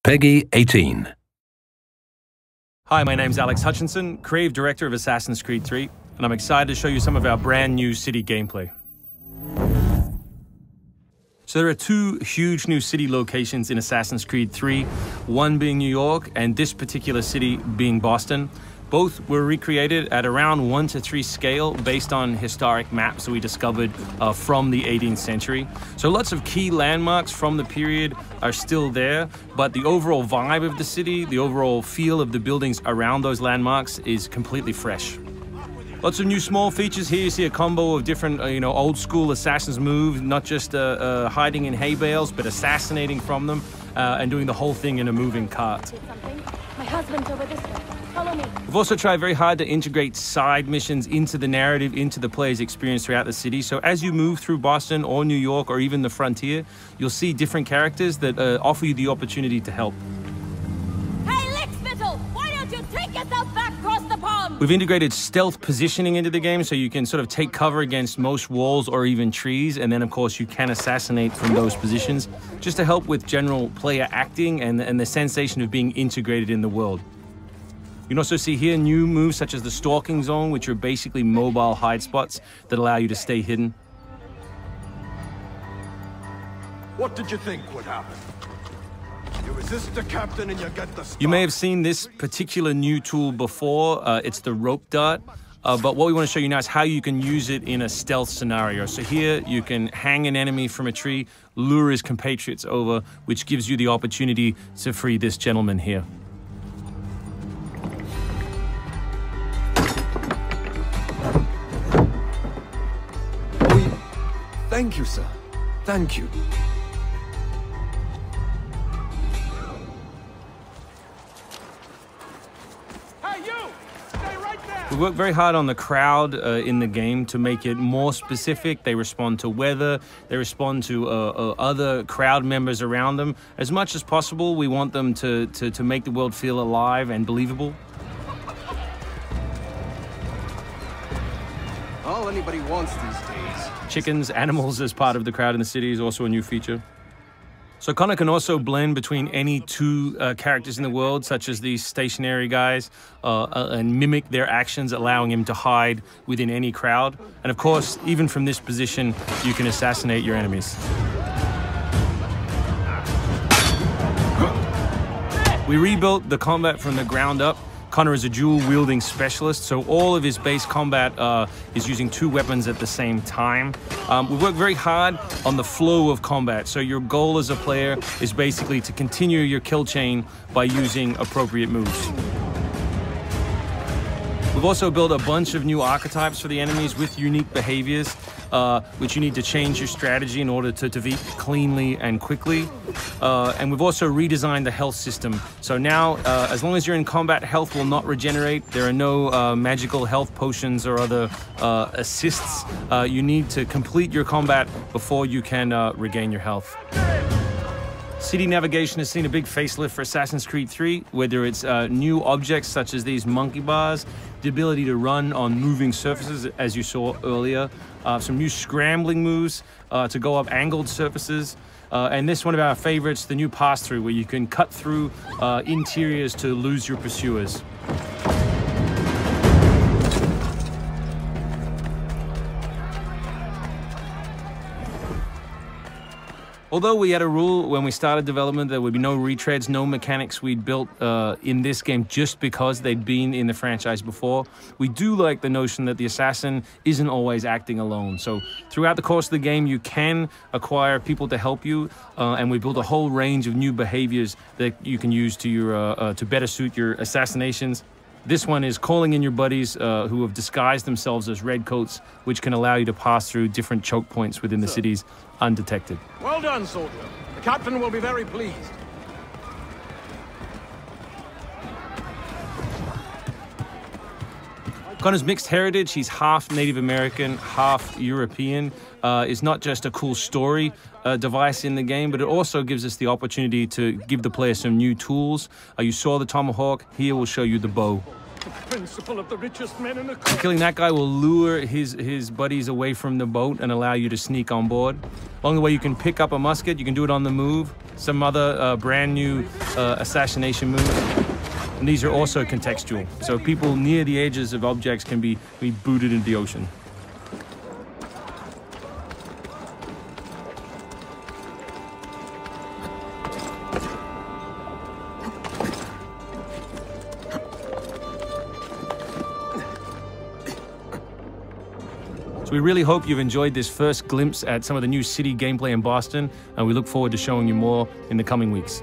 PEGI 18. Hi, my name's Alex Hutchinson, Creative Director of Assassin's Creed 3, and I'm excited to show you some of our brand new city gameplay. So there are two huge new city locations in Assassin's Creed 3, one being New York and this particular city being Boston. Both were recreated at around 1:3 scale based on historic maps that we discovered from the 18th century. So lots of key landmarks from the period are still there, but the overall vibe of the city, the overall feel of the buildings around those landmarks is completely fresh. Lots of new small features here. You see a combo of different, old school assassin's moves, not just hiding in hay bales, but assassinating from them and doing the whole thing in a moving cart. My husband's over this way. Follow me. We've also tried very hard to integrate side missions into the narrative, into the player's experience throughout the city. So as you move through Boston or New York or even the frontier, you'll see different characters that offer you the opportunity to help. Hey, Lickspittle! Why don't you take yourself back across the pond? We've integrated stealth positioning into the game so you can sort of take cover against most walls or even trees, and then of course you can assassinate from those positions, just to help with general player acting and the sensation of being integrated in the world. You can also see here new moves such as the stalking zone, which are basically mobile hide spots that allow you to stay hidden. What did you think would happen? You resist the captain and you get the star. You may have seen this particular new tool before. It's the rope dart. But what we want to show you now is how you can use it in a stealth scenario. So here you can hang an enemy from a tree, lure his compatriots over, which gives you the opportunity to free this gentleman here. Thank you, sir. Thank you. Hey, you! Stay right there! We work very hard on the crowd in the game to make it more specific. They respond to weather, they respond to other crowd members around them. As much as possible, we want them to make the world feel alive and believable. All anybody wants these days. Chickens, animals as part of the crowd in the city is also a new feature. So Connor can also blend between any two characters in the world, such as these stationary guys, and mimic their actions, allowing him to hide within any crowd. And of course, even from this position, you can assassinate your enemies. We rebuilt the combat from the ground up. Connor is a dual-wielding specialist, so all of his base combat is using two weapons at the same time. We work very hard on the flow of combat, so your goal as a player is basically to continue your kill chain by using appropriate moves. We've also built a bunch of new archetypes for the enemies with unique behaviors, which you need to change your strategy in order to defeat cleanly and quickly. And we've also redesigned the health system. So now, as long as you're in combat, health will not regenerate. There are no magical health potions or other assists. You need to complete your combat before you can regain your health. City navigation has seen a big facelift for Assassin's Creed 3, whether it's new objects such as these monkey bars, the ability to run on moving surfaces, as you saw earlier, some new scrambling moves to go up angled surfaces, and this one of our favorites, the new pass-through, where you can cut through interiors to lose your pursuers. Although we had a rule when we started development, there would be no retreads, no mechanics we'd built in this game just because they'd been in the franchise before, we do like the notion that the assassin isn't always acting alone. So throughout the course of the game, you can acquire people to help you, and we built a whole range of new behaviors that you can use to your to better suit your assassinations. This one is calling in your buddies who have disguised themselves as redcoats, which can allow you to pass through different choke points within the cities undetected. Well done, soldier. The captain will be very pleased. Connor's mixed heritage, he's half Native American, half European, is not just a cool story device in the game, but it also gives us the opportunity to give the player some new tools. You saw the tomahawk, here we'll show you the bow. The principle of the richest men in the country. Killing that guy will lure his buddies away from the boat and allow you to sneak on board. Along the way, you can pick up a musket. You can do it on the move. Some other brand new assassination moves. And these are also contextual. So people near the edges of objects can be booted into the ocean. So we really hope you've enjoyed this first glimpse at some of the new city gameplay in Boston, and we look forward to showing you more in the coming weeks.